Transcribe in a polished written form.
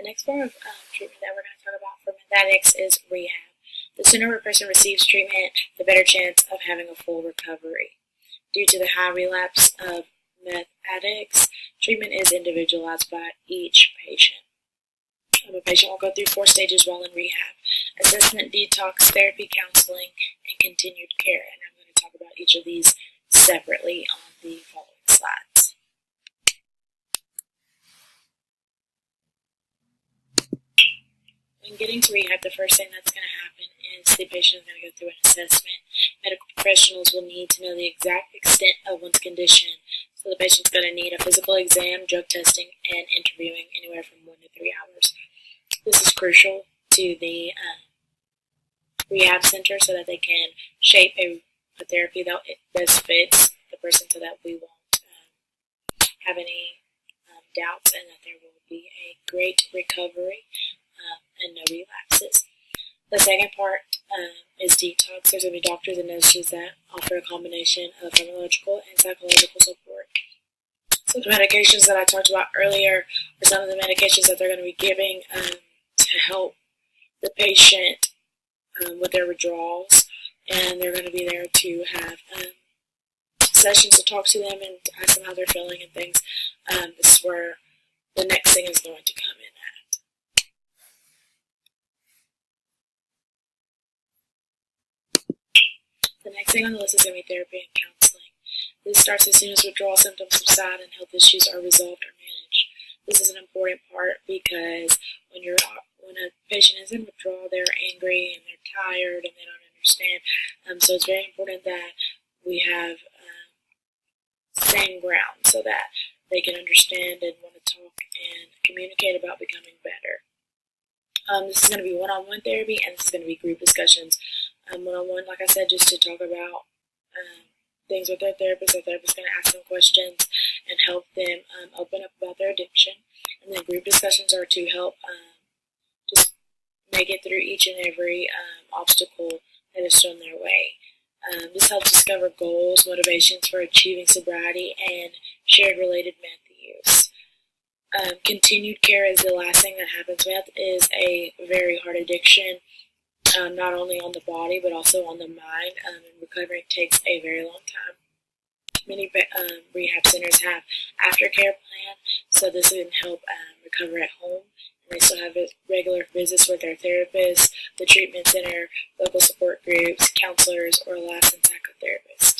next form of treatment that we're going to talk about for meth addicts is rehab. The sooner a person receives treatment, the better chance of having a full recovery. Due to the high relapse of meth addicts, treatment is individualized by each patient. A patient will go through 4 stages while in rehab: assessment, detox, therapy, counseling, and continued care. And I'm going to talk about each of these separately on the following slides. When getting to rehab, the first thing that's going to happen is the patient is going to go through an assessment. Medical professionals will need to know the exact extent of one's condition, so the patient's going to need a physical exam, drug testing, and interviewing anywhere from 1 to 3 hours. This is crucial to the rehab center so that they can shape a therapy that best fits the person so that we won't have any doubts and that there will be a great recovery and no relapses. The second part is detox. There's going to be doctors and nurses that offer a combination of pharmacological and psychological support. So the medications that I talked about earlier are some of the medications that they're going to be giving to help the patient with their withdrawals, and they're going to be there to have sessions to talk to them and ask them how they're feeling and things. This is where the next thing is going to come in at. The next thing on the list is going to be therapy and counseling. This starts as soon as withdrawal symptoms subside and health issues are resolved or managed. This is an important part because when a patient is in withdrawal, they're angry and they're tired and they don't understand. So it's very important that we have same ground so that they can understand and want to talk and communicate about becoming better. This is going to be one-on-one therapy, and this is going to be group discussions. One-on-one, like I said, just to talk about things with their therapist. Their therapist is going to ask them questions and help them open up about their addiction. And then group discussions are to help just make it through each and every obstacle that is thrown their way. This helps discover goals, motivations for achieving sobriety, and shared related meth use. Continued care is the last thing that happens. Meth is a very hard addiction, not only on the body but also on the mind, and recovery takes a very long time. Many rehab centers have aftercare plan, so this can help recover at home. And they still have regular visits with their therapists, the treatment center, local support groups, counselors, or licensed psychotherapists.